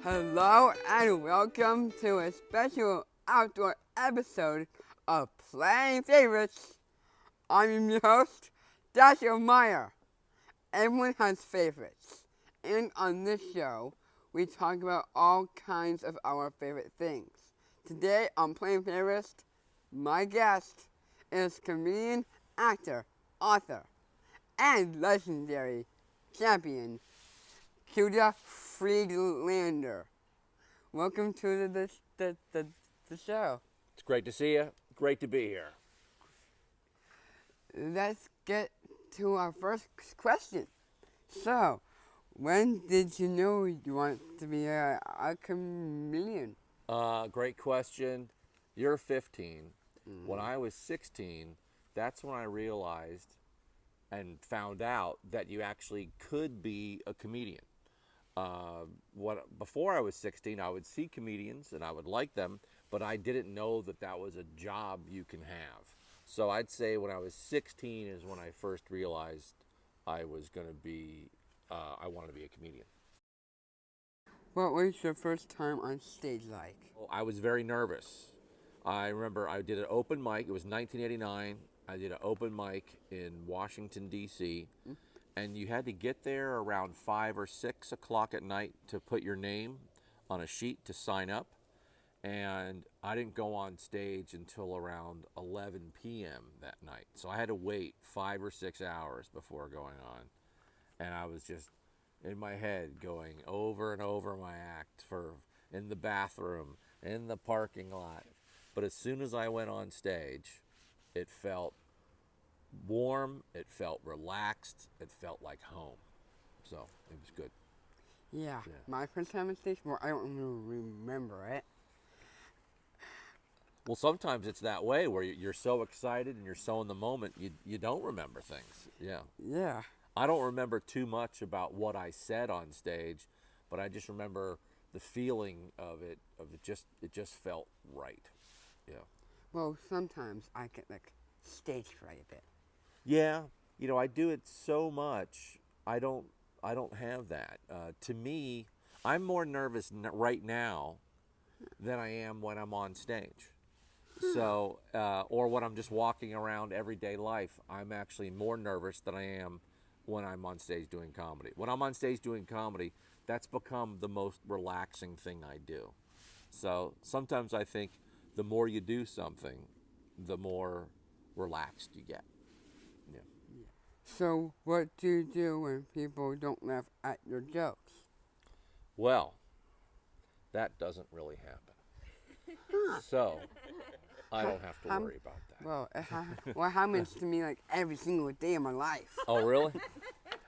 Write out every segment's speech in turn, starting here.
Hello and welcome to a special outdoor episode of Playing Favorites. I'm your host, Dashiell Meier. Everyone has favorites, and on this show, we talk about all kinds of our favorite things. Today on Playing Favorites, my guest is comedian, actor, author, and legendary champion, Judah Friedlander. Welcome to the show. It's great to see you. Great to be here. Let's get to our first question. So, when did you know you wanted to be a comedian? Great question. You're 15. When I was 16, that's when I realized and found out that you actually could be a comedian. Before I was 16, I would see comedians and I would like them, but I didn't know that that was a job you can have. So I'd say when I was 16 is when I first realized I was going to be, I wanted to be a comedian. What was your first time on stage like? I was very nervous. I remember I did an open mic. It was 1989. I did an open mic in Washington, D.C., and you had to get there around 5 or 6 o'clock at night to put your name on a sheet to sign up. And I didn't go on stage until around 11 p.m. that night. So I had to wait 5 or 6 hours before going on. And I was just in my head going over and over my act in the bathroom, in the parking lot. But as soon as I went on stage, it felt warm, it felt relaxed, it felt like home. So it was good. Yeah. My first time on stage, well, I don't remember it. Well, sometimes it's that way where you're so excited and you're so in the moment, you don't remember things. Yeah. I don't remember too much about what I said on stage, but I just remember the feeling of it. It just felt right. Yeah. Well, sometimes I get like stage fright a bit. Yeah, I do it so much. I don't have that. To me, I'm more nervous right now than I am when I'm on stage. So, or when I'm just walking around everyday life, I'm actually more nervous than I am when I'm on stage doing comedy. When I'm on stage doing comedy, that's become the most relaxing thing I do. So sometimes I think the more you do something, the more relaxed you get. Yeah. So, what do you do when people don't laugh at your jokes? Well, that doesn't really happen. So I don't have to worry about that. Well, it happens to me like every single day of my life. Oh, really?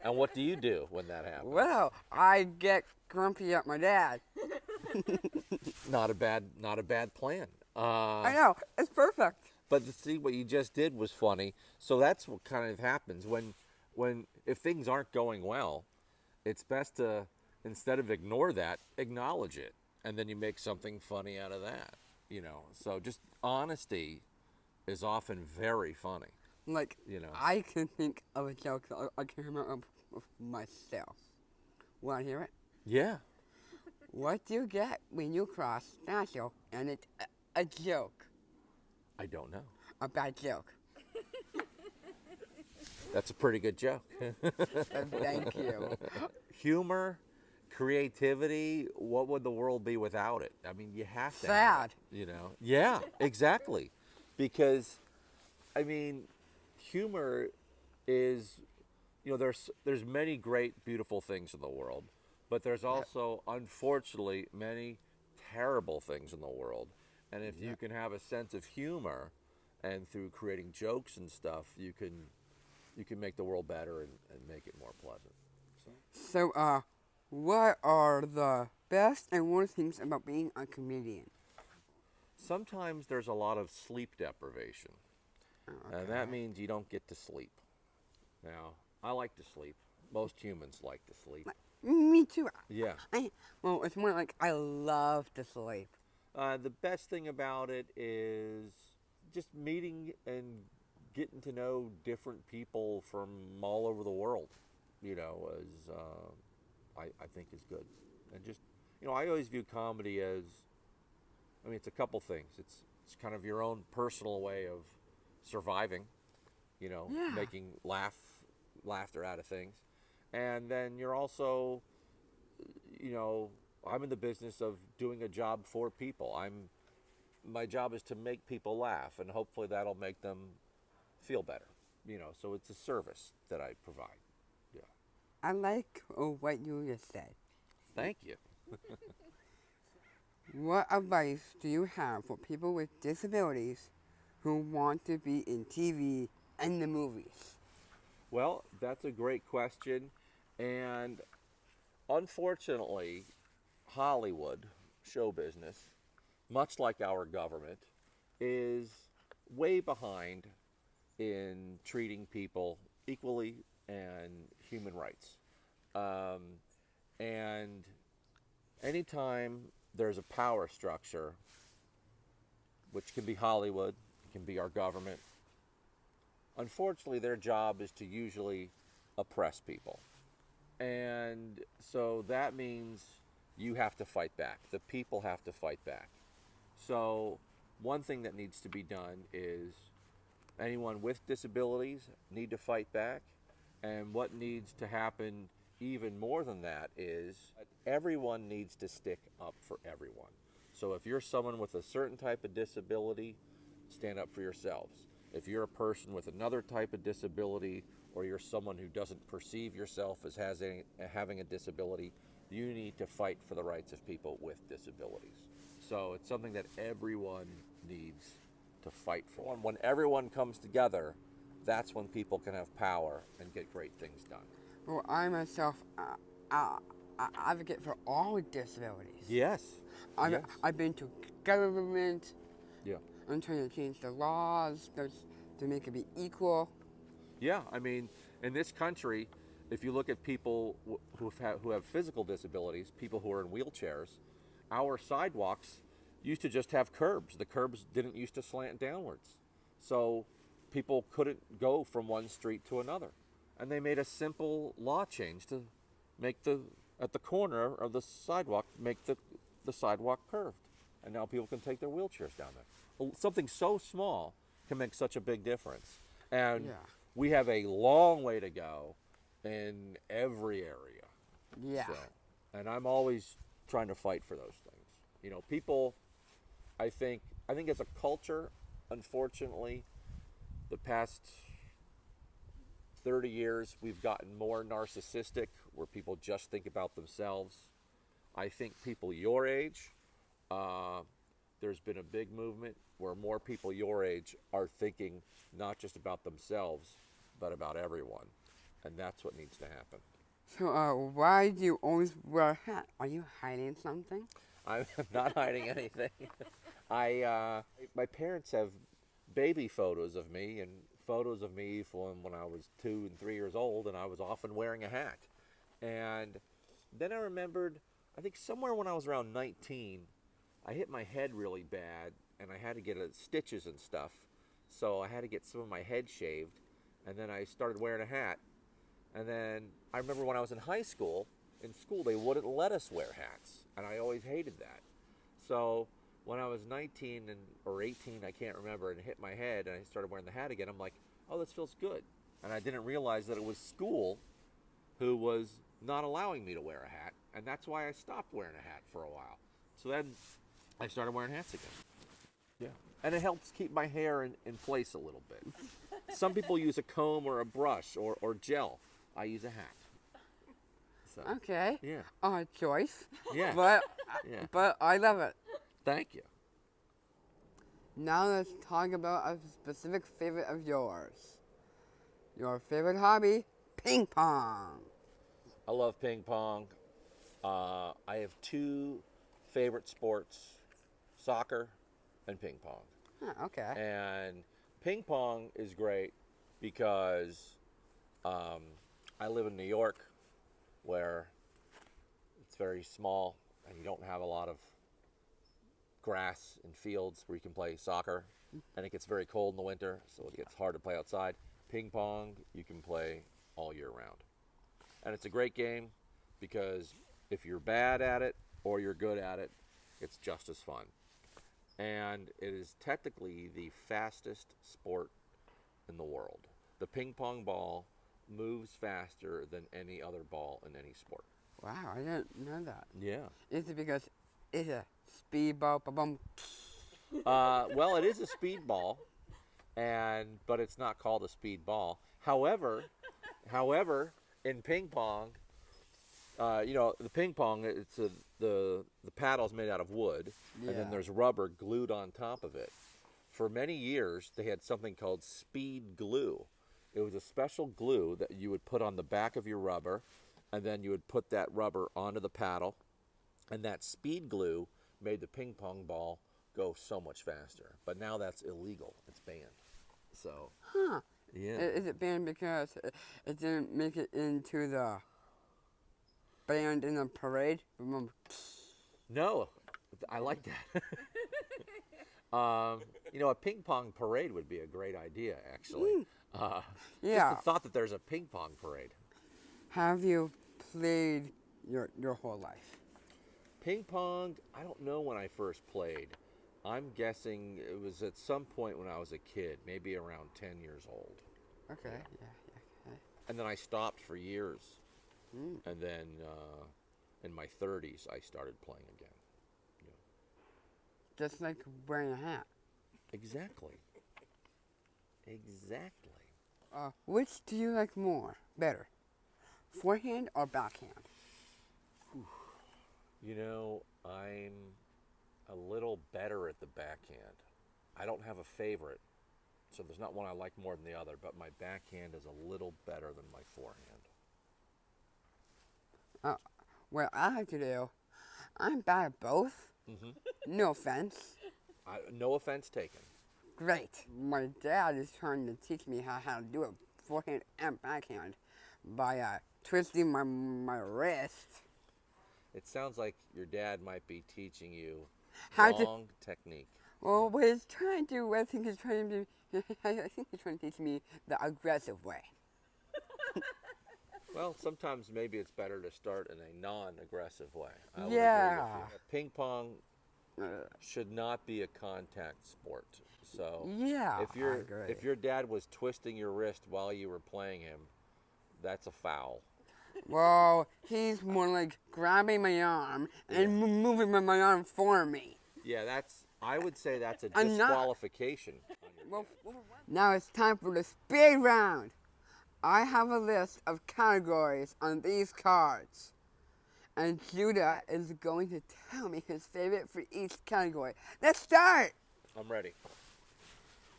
And what do you do when that happens? Well, I get grumpy at my dad. Not a bad plan. I know, it's perfect. But to see what you just did was funny. So that's what kind of happens if things aren't going well. It's best to, instead of ignore that, acknowledge it, and then you make something funny out of that. So just honesty is often very funny. Like, I can think of a joke that I can remember of myself. Want to hear it? Yeah. What do you get when you cross Dashiell and it's a joke? I don't know. A bad joke. That's a pretty good joke. Thank you. Humor, creativity, what would the world be without it? I mean, you have to Sad. have it, Yeah, exactly. Because, I mean, humor is, there's many great, beautiful things in the world, but there's also, unfortunately, many terrible things in the world. And if you can have a sense of humor, and through creating jokes and stuff, you can make the world better and make it more pleasant. So, what are the best and worst things about being a comedian? Sometimes there's a lot of sleep deprivation. Okay. And that means you don't get to sleep. Now, I like to sleep. Most humans like to sleep. Me too. Yeah. Well, it's more like I love to sleep. The best thing about it is just meeting and getting to know different people from all over the world, I think is good. And just I always view comedy as, it's a couple things. It's kind of your own personal way of surviving, Yeah. making laughter out of things. And then you're also, I'm in the business of doing a job for people. My job is to make people laugh, and hopefully that'll make them feel better. So it's a service that I provide. Yeah. I like what you just said. Thank you. What advice do you have for people with disabilities who want to be in TV and the movies? Well, that's a great question. And unfortunately, Hollywood, show business, much like our government, is way behind in treating people equally and human rights. And anytime there's a power structure, which can be Hollywood, it can be our government, unfortunately their job is to usually oppress people. And so that means you have to fight back. The people have to fight back. So one thing that needs to be done is anyone with disabilities need to fight back. And what needs to happen even more than that is everyone needs to stick up for everyone. So if you're someone with a certain type of disability, stand up for yourselves. If you're a person with another type of disability, or you're someone who doesn't perceive yourself as having a disability, you need to fight for the rights of people with disabilities. So it's something that everyone needs to fight for. When everyone comes together, that's when people can have power and get great things done. Well, I myself advocate for all disabilities. Yes. Yes. I've been to government. Yeah. I'm trying to change the laws to make it be equal. Yeah, in this country, if you look at people who have physical disabilities, people who are in wheelchairs, our sidewalks used to just have curbs. The curbs didn't used to slant downwards. So people couldn't go from one street to another. And they made a simple law change to make at the corner of the sidewalk, make the sidewalk curved. And now people can take their wheelchairs down there. Something so small can make such a big difference. And Yeah. we have a long way to go in every area. Yeah. And I'm always trying to fight for those things. People, I think as a culture, unfortunately, the past 30 years, we've gotten more narcissistic, where people just think about themselves. I think people your age, there's been a big movement where more people your age are thinking not just about themselves, but about everyone. And that's what needs to happen. So, why do you always wear a hat? Are you hiding something? I'm not hiding anything. My parents have baby photos of me and photos of me from when I was 2 and 3 years old, and I was often wearing a hat. And then I remembered, I think somewhere when I was around 19, I hit my head really bad, and I had to get stitches and stuff. So I had to get some of my head shaved, and then I started wearing a hat. And then I remember when I was in high school, they wouldn't let us wear hats, and I always hated that. So when I was 19 or 18, I can't remember, and hit my head, and I started wearing the hat again, I'm like, oh, this feels good. And I didn't realize that it was school who was not allowing me to wear a hat, and that's why I stopped wearing a hat for a while. So then I started wearing hats again. Yeah. And it helps keep my hair in place a little bit. Some people use a comb or a brush or gel. I use a hat. So, Okay. yeah. Choice. Yeah. Yeah. But I love it. Thank you. Now let's talk about a specific favorite of yours. Your favorite hobby, ping pong. I love ping pong. I have 2 favorite sports, soccer and ping pong. Okay. And ping pong is great because I live in New York, where it's very small and you don't have a lot of grass and fields where you can play soccer, and it gets very cold in the winter, so it gets hard to play outside. Ping pong, you can play all year round. And it's a great game because if you're bad at it, or you're good at it, it's just as fun. And it is technically the fastest sport in the world. The ping pong ball moves faster than any other ball in any sport. Wow, I didn't know that. Yeah. Is it because it's a speedball? Ba-bum? Well, it is a speed ball, but it's not called a speed ball. However, in ping pong, the ping pong, the paddle's made out of wood, and then Yeah. there's rubber glued on top of it. For many years, they had something called speed glue. It was a special glue that you would put on the back of your rubber, and then you would put that rubber onto the paddle, and that speed glue made the ping pong ball go so much faster. But now that's illegal. It's banned. So, Huh. yeah. Is it banned because it didn't make it into the band in the parade? Ba-bum. No, I like that. A ping pong parade would be a great idea, actually. Yeah. Just the thought that there's a ping pong parade. Have you played your whole life? Ping pong, I don't know when I first played. I'm guessing it was at some point when I was a kid, maybe around 10 years old. Okay. Yeah. Yeah. And then I stopped for years. Mm. And then in my 30s, I started playing again. Just like wearing a hat. Exactly. Which do you like better? Forehand or backhand? I'm a little better at the backhand. I don't have a favorite, so there's not one I like more than the other, but my backhand is a little better than my forehand. What I like to do, I'm bad at both. Mm-hmm. No offense. No offense taken. Great. My dad is trying to teach me how to do it forehand and backhand by twisting my wrist. It sounds like your dad might be teaching you How to- wrong technique. Well, what he's trying to do, I think he's trying to teach me the aggressive way. Well, sometimes maybe it's better to start in a non-aggressive way. I would Yeah. agree with you. Ping pong should not be a contact sport. So Yeah, if I agree. if your dad was twisting your wrist while you were playing him, that's a foul. Well, he's more like grabbing my arm and moving my arm for me. Yeah, I would say that's a I'm not- disqualification. Well, now it's time for the speed round. I have a list of categories on these cards. And Judah is going to tell me his favorite for each category. Let's start! I'm ready.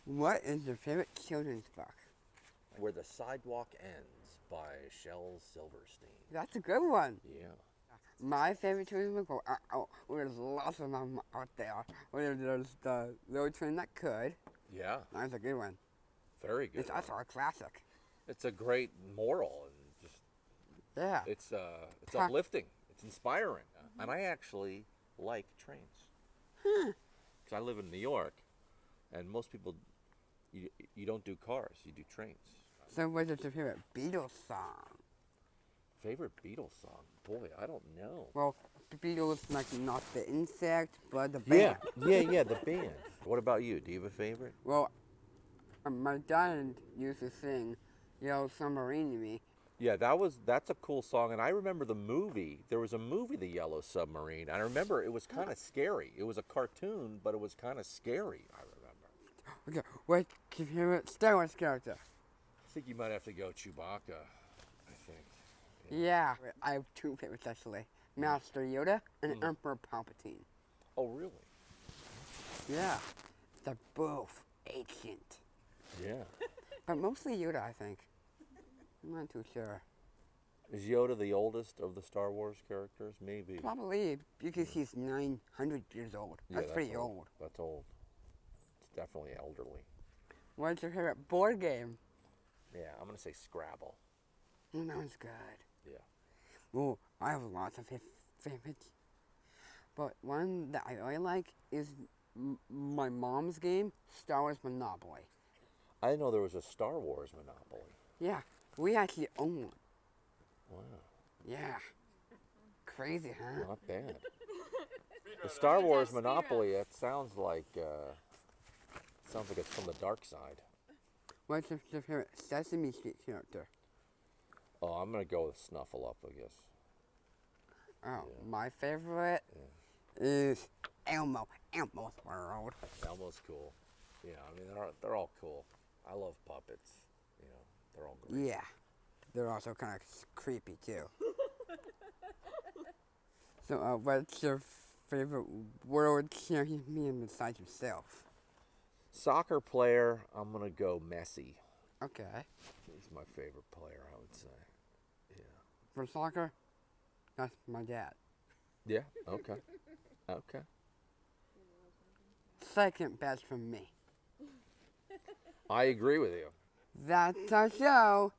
What is your favorite children's book? Where the Sidewalk Ends by Shel Silverstein. That's a good one. Yeah. My favorite children's book, there's lots of them out there. There's the Little Train That Could. Yeah, That's a good one. very good. It's also a classic. It's a great moral and just Yeah. it's Ha- uplifting. It's inspiring. And I actually like trains. Because I live in New York, and most people you don't do cars, you do trains. So what is your favorite Beatles song? Favorite Beatles song? Boy, I don't know. Well, the Beatles, like not the insect, but the band. Yeah, the band. What about you? Do you have a favorite? Well, my dad used to sing Yellow Submarine to me. Yeah, that's a cool song, and I remember the movie. There was a movie, The Yellow Submarine, and I remember it was kind of scary. It was a cartoon, but it was kind of scary, I remember. Okay, what's your favorite Star Wars character? I think you might have to go Chewbacca, I think. Yeah, I have two favorites actually. Master Yoda and Emperor Palpatine. Oh, really? Yeah, they're both ancient. Yeah. But mostly Yoda, I think. I'm not too sure. Is Yoda the oldest of the Star Wars characters? Maybe. Probably because he's 900 years old. Yeah, That's pretty old. That's old. It's definitely elderly. What's your favorite board game? Yeah, I'm going to say Scrabble. Oh, that one's good. Yeah. Oh, I have lots of favorites. But one that I really like is my mom's game, Star Wars Monopoly. I didn't know there was a Star Wars Monopoly. Yeah, we actually own one. Wow. Yeah. Crazy, huh? Not bad. The Star Wars Monopoly. It sounds like it's from the dark side. What's your favorite Sesame Street character? Oh, I'm gonna go with Snuffleup, I guess. Oh, Yeah. my favorite is Elmo. Elmo's World. Elmo's cool. Yeah, I mean they're all cool. I love puppets. You know, they're all great. Yeah, they're also kind of creepy too. So, what's your favorite world champion besides yourself? Soccer player, I'm gonna go Messi. Okay. He's my favorite player, I would say. Yeah. For soccer, that's my dad. Yeah. Okay. Okay. Second best for me. I agree with you. That's our show.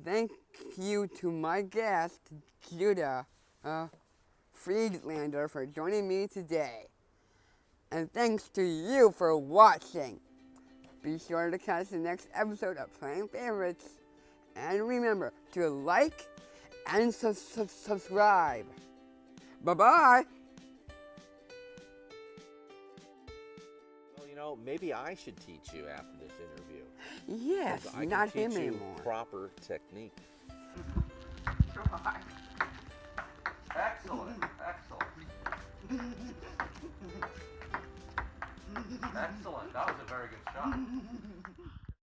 Thank you to my guest, Judah Friedlander, for joining me today. And thanks to you for watching. Be sure to catch the next episode of Playing Favorites. And remember to like and subscribe. Bye-bye. Well, you know, maybe I should teach you after this interview. Yes, 'Cause I can not teach him you anymore. proper technique. Goodbye. Excellent. Excellent. Excellent. That was a very good shot.